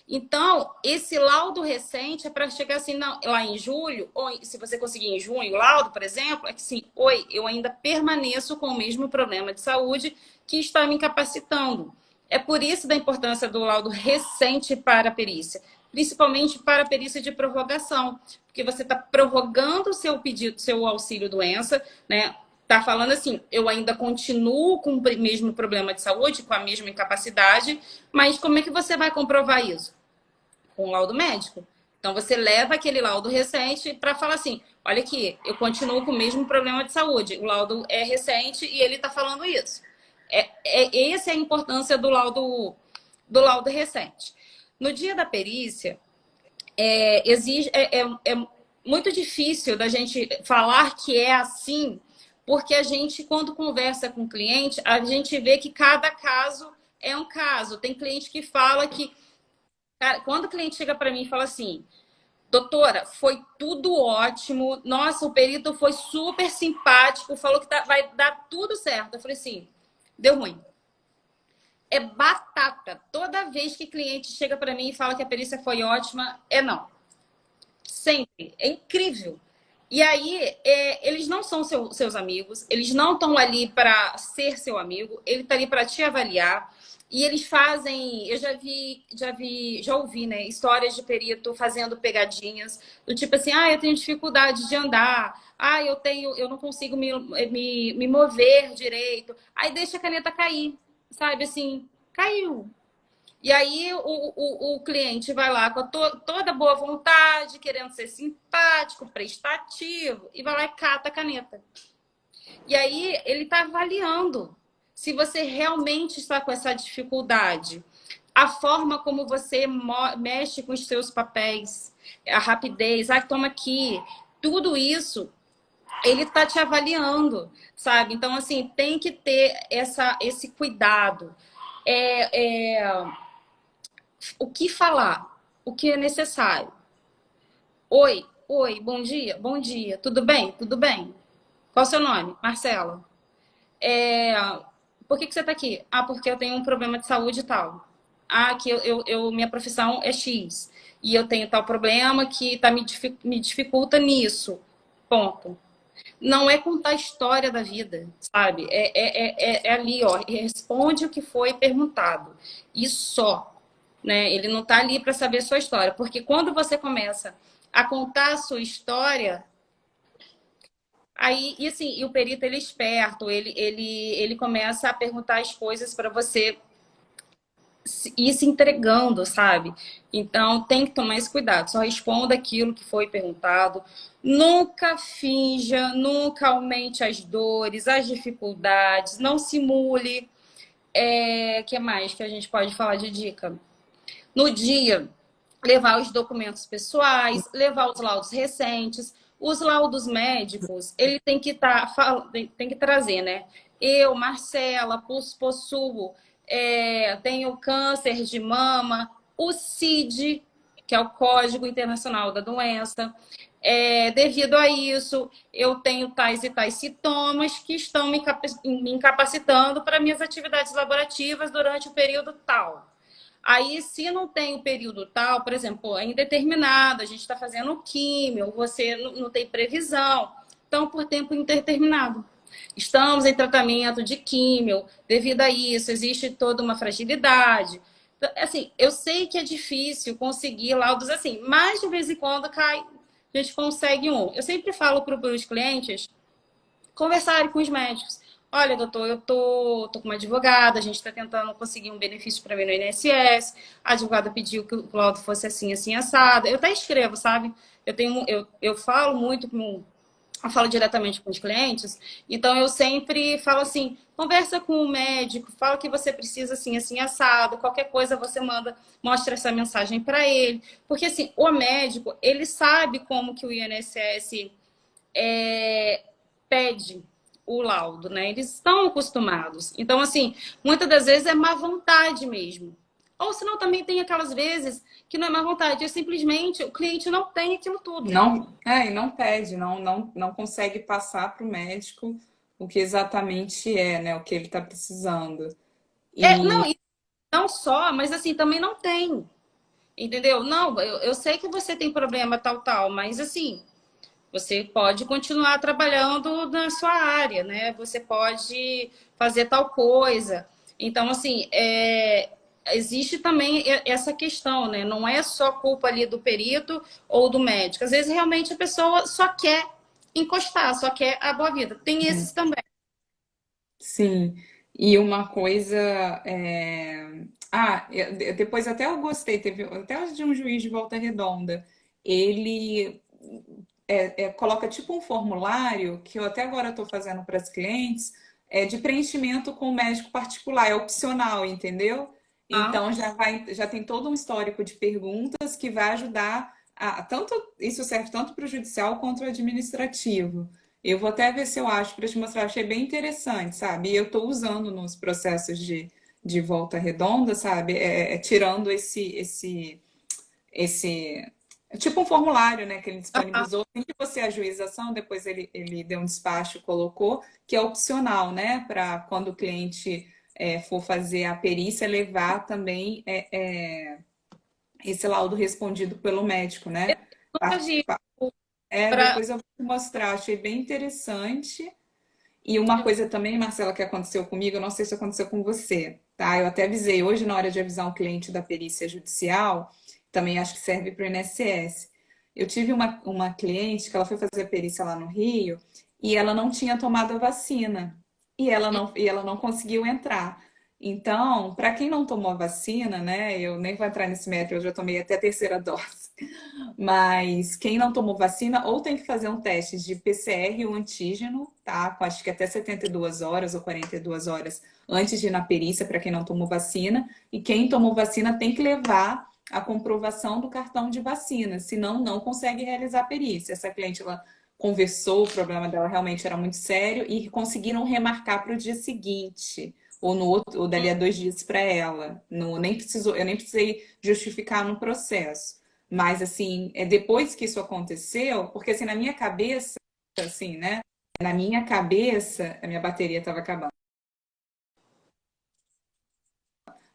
Então, esse laudo recente é para chegar assim, não, lá em julho, ou se você conseguir em junho o laudo, por exemplo, é que sim, oi, eu ainda permaneço com o mesmo problema de saúde que está me incapacitando. É por isso da importância do laudo recente para a perícia, principalmente para a perícia de prorrogação, porque você está prorrogando o seu pedido, seu auxílio-doença, né? Tá falando assim, eu ainda continuo com o mesmo problema de saúde, com a mesma incapacidade, mas como é que você vai comprovar isso? Com o laudo médico. Então você leva aquele laudo recente para falar assim, olha aqui, eu continuo com o mesmo problema de saúde, o laudo é recente e ele está falando isso. Essa é a importância do laudo recente. No dia da perícia, é muito difícil da gente falar que é assim, porque a gente, quando conversa com o cliente, a gente vê que cada caso é um caso. Tem cliente que fala que, cara, quando o cliente chega para mim e fala assim, doutora, foi tudo ótimo, nossa, o perito foi super simpático, falou que vai dar tudo certo. Eu falei assim, deu ruim. É batata. Toda vez que cliente chega para mim e fala que a perícia foi ótima, é não. Sempre. É incrível. E aí, eles não são seus amigos, eles não estão ali para ser seu amigo, ele está ali para te avaliar. E eles fazem, eu já ouvi, né, histórias de perito fazendo pegadinhas, do tipo assim, ah, eu tenho dificuldade de andar, ah, eu não consigo me mover direito. Aí deixa a caneta cair, sabe assim, caiu. E aí o cliente vai lá com toda boa vontade, querendo ser simpático, prestativo, e vai lá e cata a caneta. E aí ele está avaliando se você realmente está com essa dificuldade. A forma como você mexe com os seus papéis, a rapidez, ah, toma aqui, tudo isso ele está te avaliando, sabe? Então, assim, tem que ter esse cuidado. é, o que falar, o que é necessário. Oi, oi, bom dia, tudo bem? Tudo bem? Qual é o seu nome? Marcela. É, por que você está aqui? Ah, porque eu tenho um problema de saúde e tal. Ah, que minha profissão é X. E eu tenho tal problema que me dificulta nisso. Ponto. Não é contar a história da vida, sabe? É ali, ó. Responde o que foi perguntado. E só. Né? Ele não está ali para saber a sua história. Porque quando você começa a contar a sua história, aí, e assim, e o perito, ele é esperto, ele começa a perguntar as coisas para você ir se entregando, sabe? Então, tem que tomar esse cuidado. Só responda aquilo que foi perguntado. Nunca finja, nunca aumente as dores, as dificuldades, não simule. Que mais que a gente pode falar de dica? No dia, levar os documentos pessoais, levar os laudos recentes. Os laudos médicos, ele tem que tem que trazer, né? Eu, Marcela, possuo, tenho câncer de mama, o CID, que é o Código Internacional da Doença. Devido a isso, eu tenho tais e tais sintomas que estão me incapacitando para minhas atividades laborativas durante o período tal. Aí, se não tem o período tal, por exemplo, é indeterminado, a gente está fazendo químio, você não tem previsão, então, por tempo indeterminado. Estamos em tratamento de químio, devido a isso, existe toda uma fragilidade. Assim, eu sei que é difícil conseguir laudos assim, mas de vez em quando cai, a gente consegue um. Eu sempre falo para os clientes conversarem com os médicos. Olha, doutor, eu tô com uma advogada, a gente está tentando conseguir um benefício para mim no INSS, a advogada pediu que o laudo fosse assim, assim, assado. Eu até escrevo, sabe? Eu falo muito eu falo diretamente com os clientes, então eu sempre falo assim, conversa com o médico, fala que você precisa assim, assim, assado, qualquer coisa você mostra essa mensagem para ele, porque assim, o médico, ele sabe como que o INSS pede o laudo, né? Eles estão acostumados. Então, assim, muitas das vezes é má vontade mesmo. Ou senão também tem aquelas vezes que não é má vontade, é simplesmente o cliente não tem aquilo tudo. Não, e não pede, não consegue passar para o médico o que exatamente é, né, o que ele está precisando. Não, E e não só, mas assim, também não tem. Entendeu? Não, eu sei que você tem problema tal, mas assim, você pode continuar trabalhando na sua área, né? Você pode fazer tal coisa. Então, assim, existe também essa questão, né? Não é só culpa ali do perito ou do médico. Às vezes, realmente, a pessoa só quer encostar, só quer a boa vida. Tem esses também. sim, e uma coisa. Depois até eu gostei, teve até de um juiz de Volta Redonda. Ele coloca tipo um formulário que eu até agora estou fazendo para as clientes, de preenchimento com o médico particular, é opcional, entendeu? Tá? Então já tem todo um histórico de perguntas que vai ajudar tanto isso serve tanto para o judicial quanto o administrativo. Eu vou até ver se eu acho para te mostrar, achei bem interessante, sabe? E eu estou usando nos processos de volta redonda, sabe? Tirando esse é tipo um formulário, né, que ele disponibilizou. Assim que você ajuiza a ação, depois ele deu um despacho, e colocou, que é opcional, né, para quando o cliente for fazer a perícia, levar também esse laudo respondido pelo médico, né? Nunca vi. Pra... Depois eu vou te mostrar, achei bem interessante. E uma coisa também, Marcela, que aconteceu comigo, eu não sei se aconteceu com você, tá? Eu até avisei hoje na hora de avisar um cliente da perícia judicial, também acho que serve para o INSS. Eu tive uma cliente que ela foi fazer a perícia lá no Rio e ela não tinha tomado a vacina e ela não conseguiu entrar. Então, para quem não tomou a vacina, né? Eu nem vou entrar nesse método, eu já tomei até a terceira dose. Mas quem não tomou vacina ou tem que fazer um teste de PCR ou antígeno, tá? Com acho que até 72 horas ou 42 horas antes de ir na perícia para quem não tomou vacina. E quem tomou vacina tem que levar a comprovação do cartão de vacina, senão não consegue realizar a perícia. Essa cliente ela conversou, o problema dela realmente era muito sério e conseguiram remarcar para o dia seguinte ou no outro, ou dali a 2 dias para ela. Não, nem precisou, eu nem precisei justificar no processo. Mas assim, é depois que isso aconteceu, porque assim, na minha cabeça, assim, né? Na minha cabeça, a minha bateria estava acabando.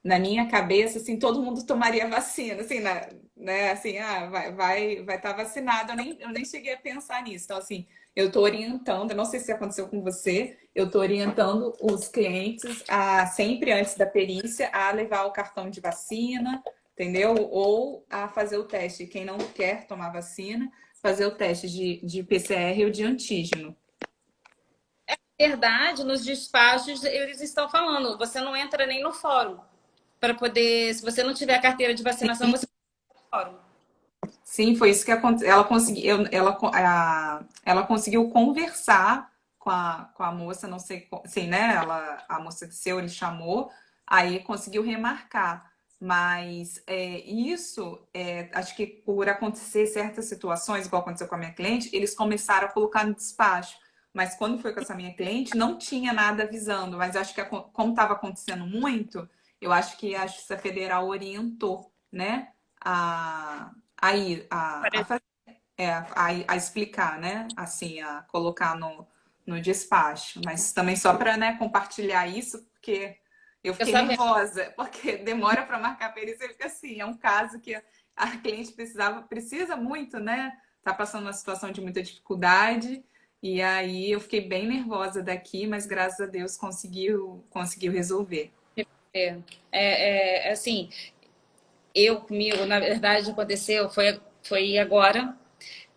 Na minha cabeça, assim, todo mundo tomaria vacina, assim, né, assim, vai estar vacinado. Eu nem cheguei a pensar nisso. Então, assim, eu estou orientando, eu não sei se aconteceu com você, eu estou orientando os clientes a sempre antes da perícia a levar o cartão de vacina, entendeu? Ou a fazer o teste. Quem não quer tomar vacina, fazer o teste de PCR ou de antígeno. Verdade, nos despachos eles estão falando, você não entra nem no fórum para poder, se você não tiver a carteira de vacinação, você não entra no fórum. Sim, foi isso que aconteceu. Ela conseguiu conversar com a moça, não sei, sim, né? A moça desceu, ele chamou, aí conseguiu remarcar. Mas acho que por acontecer certas situações, igual aconteceu com a minha cliente, eles começaram a colocar no despacho. Mas quando foi com essa minha cliente, não tinha nada avisando. Mas acho que como estava acontecendo muito, eu acho que a Justiça Federal orientou, né? A, aí a explicar, né? Assim, a colocar no despacho. Mas também só para, né, compartilhar isso, porque eu Eu fiquei sabendo. nervosa, porque demora para marcar a perícia, fica assim, é um caso que a cliente precisa muito, né? Tá passando uma situação de muita dificuldade. E aí eu fiquei bem nervosa daqui, mas graças a Deus conseguiu resolver. Assim, comigo, na verdade, aconteceu, foi agora,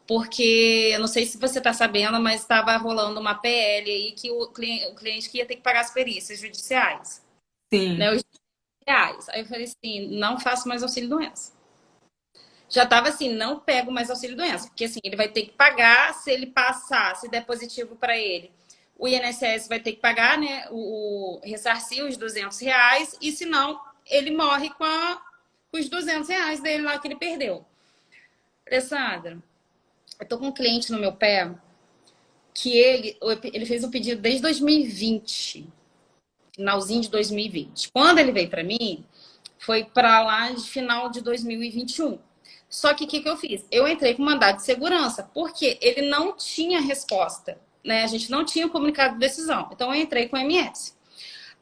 porque eu não sei se você está sabendo, mas estava rolando uma PL aí que o cliente que ia ter que pagar as perícias judiciais, né? Sim, Os judiciais. Aí eu falei assim, não faço mais auxílio-doença. Já estava assim, não pego mais auxílio-doença, porque assim, ele vai ter que pagar se ele passar, se der positivo para ele. O INSS vai ter que pagar, né, ressarcir os R$ 200, e se não, ele morre com os R$ 200 dele lá que ele perdeu. Alessandra, eu tô com um cliente no meu pé que ele fez um pedido desde 2020, finalzinho de 2020. Quando ele veio para mim, foi para lá de final de 2021. Só que o que eu fiz? Eu entrei com mandado de segurança, porque ele não tinha resposta, né? A gente não tinha comunicado de decisão. Então eu entrei com o MS.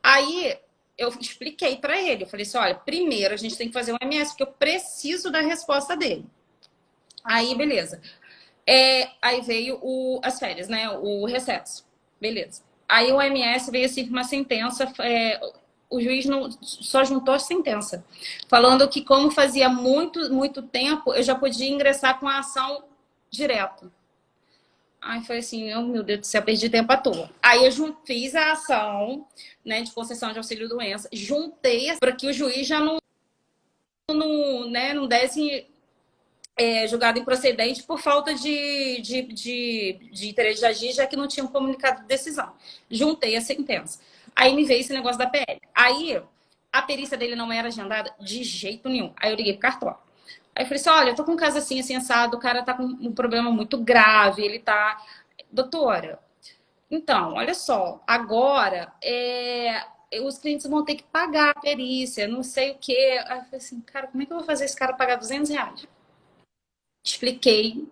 Aí eu expliquei para ele, eu falei assim, olha, primeiro a gente tem que fazer um MS, porque eu preciso da resposta dele. Aí, beleza. Aí veio as férias, né? O recesso. Beleza. Aí o MS veio assim com uma sentença. O juiz não, só juntou a sentença, falando que, como fazia muito, muito tempo, eu já podia ingressar com a ação direto. Aí foi assim, oh, meu Deus do céu, perdi tempo à toa. Aí eu fiz a ação, né, de concessão de auxílio-doença, juntei para que o juiz já não desse julgado improcedente por falta de interesse de agir, já que não tinha um comunicado de decisão. Juntei a sentença. Aí me veio esse negócio da PL. Aí a perícia dele não era agendada de jeito nenhum. Aí eu liguei pro cartório. Aí eu falei assim, olha, eu tô com um caso assim assado, o cara tá com um problema muito grave, ele tá... Doutora, então, olha só, agora os clientes vão ter que pagar a perícia, não sei o quê. Aí eu falei assim, cara, como é que eu vou fazer esse cara pagar R$ 200? Expliquei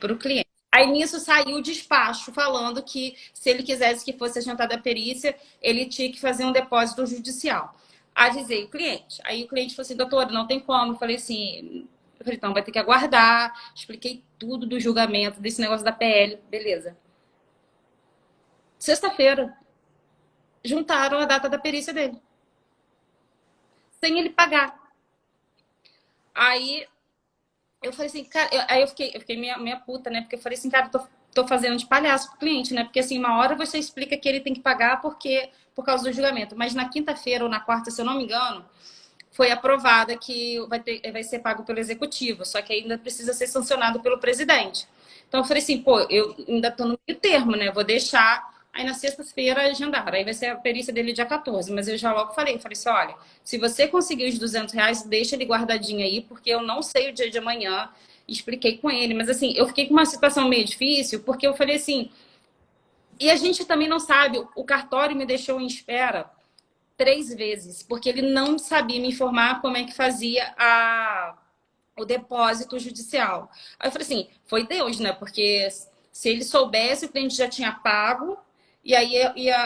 para o cliente. Aí nisso saiu o despacho falando que se ele quisesse que fosse adiantada a perícia, ele tinha que fazer um depósito judicial. Avisei o cliente. Aí o cliente falou assim, doutor, não tem como. Eu falei, então vai ter que aguardar. Expliquei tudo do julgamento, desse negócio da PL. Beleza. Sexta-feira, juntaram a data da perícia dele. Sem ele pagar. Aí eu falei assim, cara, aí eu fiquei minha puta, né? Porque eu falei assim, cara, tô fazendo de palhaço pro cliente, né? Porque assim, uma hora você explica que ele tem que pagar por causa do julgamento. Mas na quinta-feira ou na quarta, se eu não me engano, foi aprovada que vai ser pago pelo executivo, só que ainda precisa ser sancionado pelo presidente. Então eu falei assim, pô, eu ainda tô no meio termo, né? Vou deixar. Aí na sexta-feira agendaram. Aí vai ser a perícia dele dia 14. Mas eu já logo falei assim, olha, se você conseguir os R$ 200, deixa ele guardadinho aí, porque eu não sei o dia de amanhã. Expliquei com ele. Mas assim, eu fiquei com uma situação meio difícil, porque eu falei assim, e a gente também não sabe, o cartório me deixou em espera 3 vezes, porque ele não sabia me informar como é que fazia o depósito judicial. Aí eu falei assim, foi Deus, né? Porque se ele soubesse, o cliente já tinha pago, e aí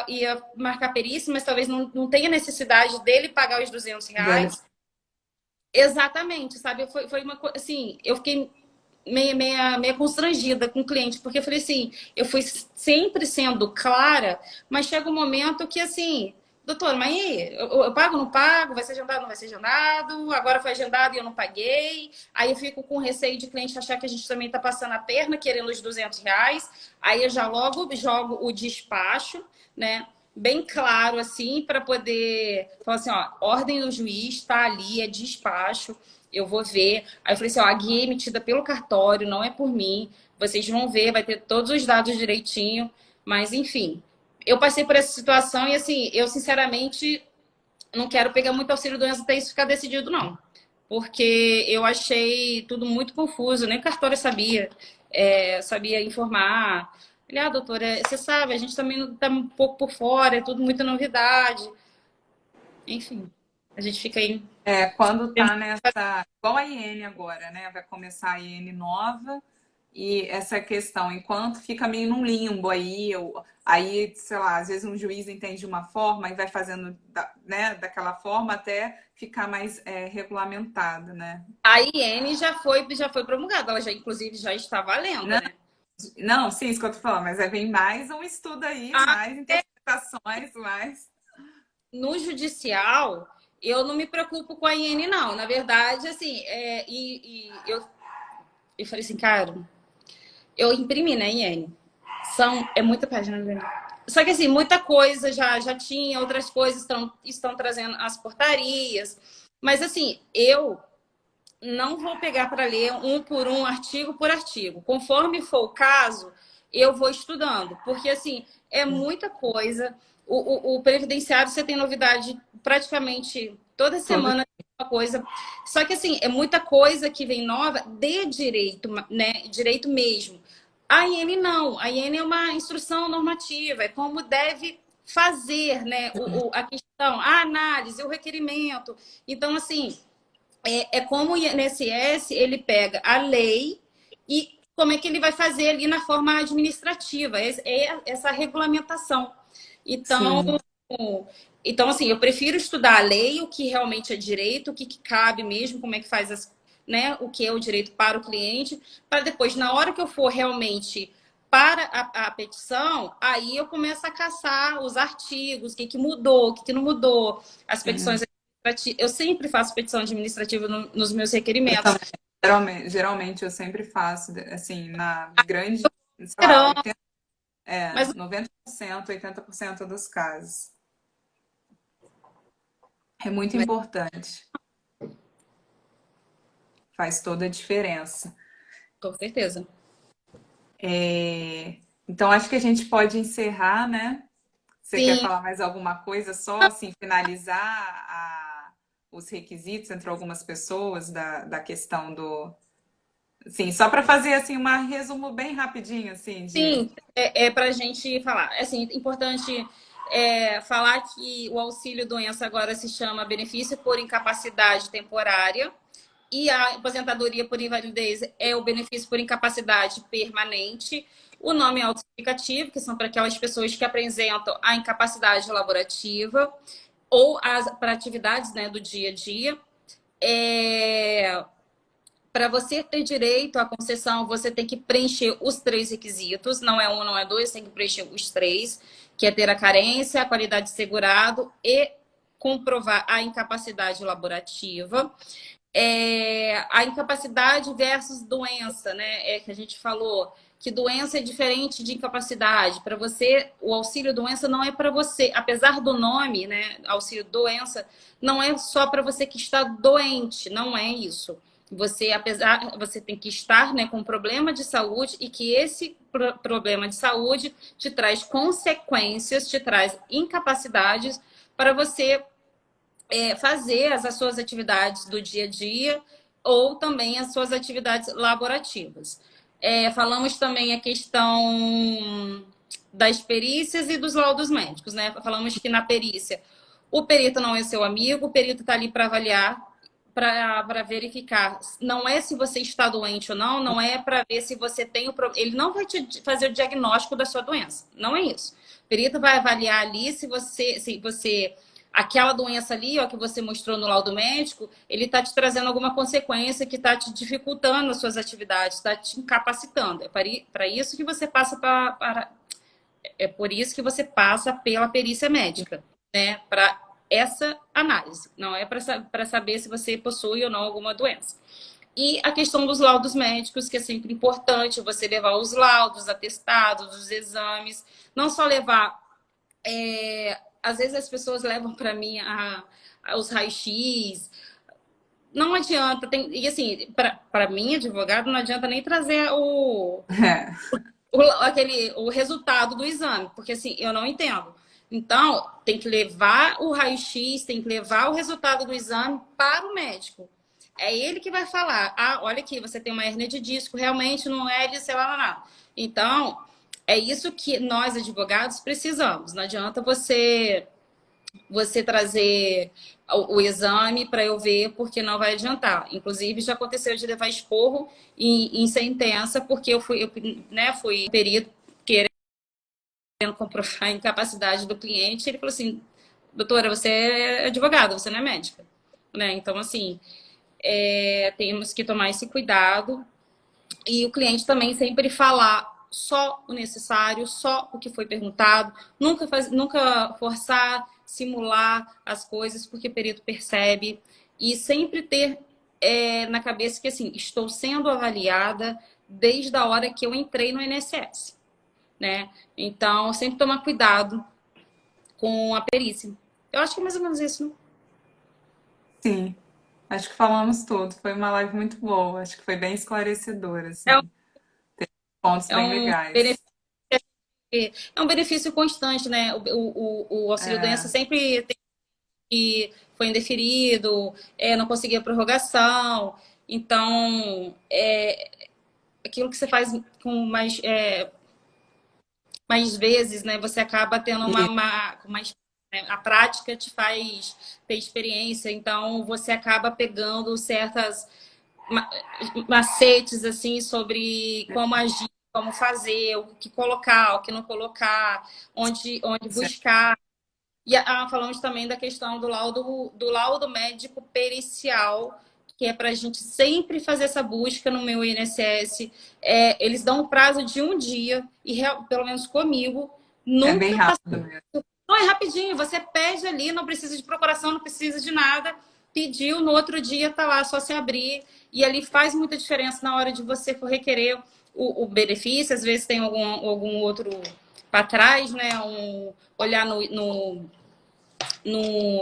ia marcar perícia, mas talvez não tenha necessidade dele pagar os Dele. R$ 200. Exatamente, sabe? Foi uma coisa assim, eu fiquei meia constrangida com o cliente, porque eu falei assim, eu fui sempre sendo clara, mas chega um momento que assim, doutor, mas aí, eu pago ou não pago? Vai ser agendado, não vai ser agendado? Agora foi agendado e eu não paguei. Aí eu fico com receio de cliente achar que a gente também está passando a perna, querendo os R$ 200. Aí eu já logo jogo o despacho, né? Bem claro, assim, para poder falar assim, ó, ordem do juiz, está ali, é despacho, eu vou ver. Aí eu falei assim, ó, a guia é emitida pelo cartório, não é por mim. Vocês vão ver, vai ter todos os dados direitinho. Mas, enfim, eu passei por essa situação e, assim, eu, sinceramente, não quero pegar muito auxílio-doença até isso ficar decidido, não. Porque eu achei tudo muito confuso, nem o cartório sabia, sabia informar. Falei, doutora, você sabe, a gente também está um pouco por fora, é tudo muita novidade. Enfim, a gente fica aí. Quando tá nessa. Igual a IN agora, né? Vai começar a IN nova. E essa questão, enquanto fica meio num limbo aí, sei lá, às vezes um juiz entende de uma forma e vai fazendo né, daquela forma até ficar mais regulamentado, né? A IN já foi promulgada, ela já, inclusive, já está valendo, Não, né? não, sim, isso que eu tô falando, mas aí vem mais um estudo aí, Ah, mais interpretações, mais. no judicial, eu não me preocupo com a IN, não. Na verdade, assim, eu falei assim, cara, eu imprimi, né, IN. É muita página, né? Só que assim, muita coisa já tinha, outras coisas estão trazendo as portarias. Mas assim, eu não vou pegar para ler um por um, artigo por artigo. Conforme for o caso, eu vou estudando. Porque assim, é muita coisa. O previdenciário, você tem novidade praticamente toda Todo. semana, uma coisa. Só que assim, é muita coisa que vem nova de direito, né? Direito mesmo. A IN não. A IN é uma instrução normativa, é como deve fazer, né? A questão, a análise, o requerimento. Então, assim, como o INSS ele pega a lei e como é que ele vai fazer ali na forma administrativa, essa regulamentação. Então, Sim. então, assim, eu prefiro estudar a lei, o que realmente é direito, o que cabe mesmo, como é que faz né, o que é o direito para o cliente, para depois, na hora que eu for realmente para a petição, aí eu começo a caçar os artigos, o que mudou, o que não mudou, as petições. Eu sempre faço petição administrativa nos meus Eu requerimentos. também. Geralmente eu sempre faço, assim, na grande, sei lá, Mas 90%, 80% dos casos. É muito importante. Faz toda a diferença. com certeza. Então, acho que a gente pode encerrar, né? Você quer Sim, falar mais alguma coisa? Só, assim, finalizar os requisitos entre algumas pessoas da questão do... Sim, só para fazer, assim, um resumo bem rapidinho, assim, de... sim, para a gente falar. É assim, importante falar que o auxílio doença agora se chama benefício por incapacidade temporária e a aposentadoria por invalidez é o benefício por incapacidade permanente. O nome é autoexplicativo, que são para aquelas pessoas que apresentam a incapacidade laborativa ou para atividades, né, do dia a dia. Para você ter direito à concessão, você tem que preencher os 3 requisitos. Não é um, não é dois, tem que preencher os 3, que é ter a carência, a qualidade de segurado e comprovar a incapacidade laborativa. A incapacidade versus doença, né? Que a gente falou que doença é diferente de incapacidade. Para você, o auxílio doença não é para você, apesar do nome, né? Auxílio doença, não é só para você que está doente, não é isso. Você tem que estar, né, com problema de saúde e que esse problema de saúde te traz consequências, te traz incapacidades para você fazer as suas atividades do dia a dia ou também as suas atividades laborativas. Falamos também a questão das perícias e dos laudos médicos, né? Falamos que na perícia O perito não é seu amigo, o perito está ali para avaliar, para verificar. Não é se você está doente ou não, não é para ver se você tem o problema. Ele não vai te fazer o diagnóstico da sua doença. Não é isso. O perito vai avaliar ali se você aquela doença ali, ó, que você mostrou no laudo médico, ele está te trazendo alguma consequência que está te dificultando as suas atividades, está te incapacitando. É para isso que você passa é por isso que você passa pela perícia médica, né? Para essa análise, não é para saber se você possui ou não alguma doença. E a questão dos laudos médicos, que é sempre importante você levar os laudos, atestados, os exames, não só levar. Às vezes as pessoas levam para mim os raios-x. Não adianta, e assim, para mim, advogado, não adianta nem trazer É. o resultado do exame, porque assim, eu não entendo. Então, tem que levar o raio-x, tem que levar o resultado do exame para o médico. É ele que vai falar: ah, olha aqui, você tem uma hérnia de disco, realmente não é de sei lá, não. Então, é isso que nós, advogados, precisamos. Não adianta você trazer o exame para eu ver, porque não vai adiantar. Inclusive, já aconteceu de levar esporro em sentença, porque fui perito querendo comprovar a incapacidade do cliente. Ele falou assim: doutora, você é advogada, você não é médica. Né? Então, assim, temos que tomar esse cuidado. E o cliente também sempre falar só o necessário, só o que foi perguntado, nunca forçar, simular as coisas, porque o perito percebe. E sempre ter na cabeça que, assim, estou sendo avaliada desde a hora que eu entrei no INSS, né? Então, sempre tomar cuidado com a perícia. Eu acho que é mais ou menos isso, né? Sim, acho que falamos tudo. Foi uma live muito boa. Acho que foi bem esclarecedora, É um, assim. Pontos é bem um legais. benefício, é um benefício constante, né? O auxílio-doença É, sempre que foi indeferido, não conseguia prorrogação. Então, aquilo que você faz com mais vezes, né? Você acaba tendo e com mais, né? A prática te faz ter experiência, então você acaba pegando certas macetes assim sobre como agir, como fazer, o que colocar, o que não colocar, onde buscar. E falamos também da questão do laudo médico pericial, que é para a gente sempre fazer essa busca no meu INSS. Eles dão um prazo de um dia, e pelo menos comigo, é bem nunca passou. rápido mesmo. Não, é rapidinho, você pede ali, não precisa de procuração, não precisa de nada. Pediu, no outro dia tá lá, só se abrir. E ali faz muita diferença na hora de você for requerer o benefício. Às vezes tem algum outro para trás, né? Olhar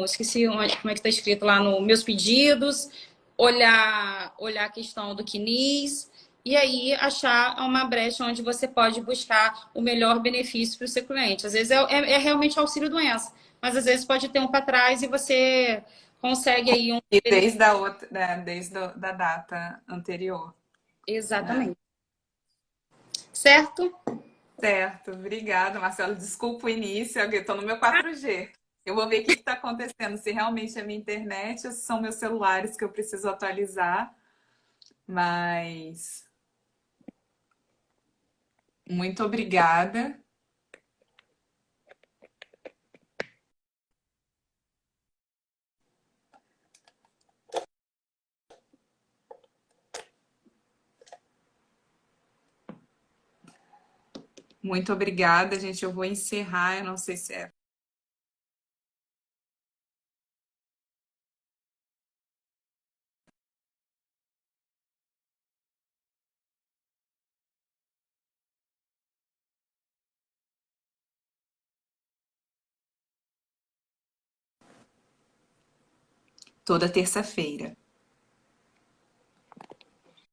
esqueci como é que está escrito lá no meus pedidos, olhar a questão do CNIS e aí achar uma brecha onde você pode buscar o melhor benefício para o seu cliente. Às vezes é realmente auxílio-doença, mas às vezes pode ter um para trás e você consegue aí um E benefício. da data anterior, né? Exatamente. Certo? Certo, obrigada, Marcelo. Desculpa o início, eu estou no meu 4G. Eu vou ver o que está acontecendo, se realmente é minha internet ou se são meus celulares que eu preciso atualizar. Mas muito obrigada. Muito obrigada, gente. Eu vou encerrar. Eu não sei se é. Toda terça-feira.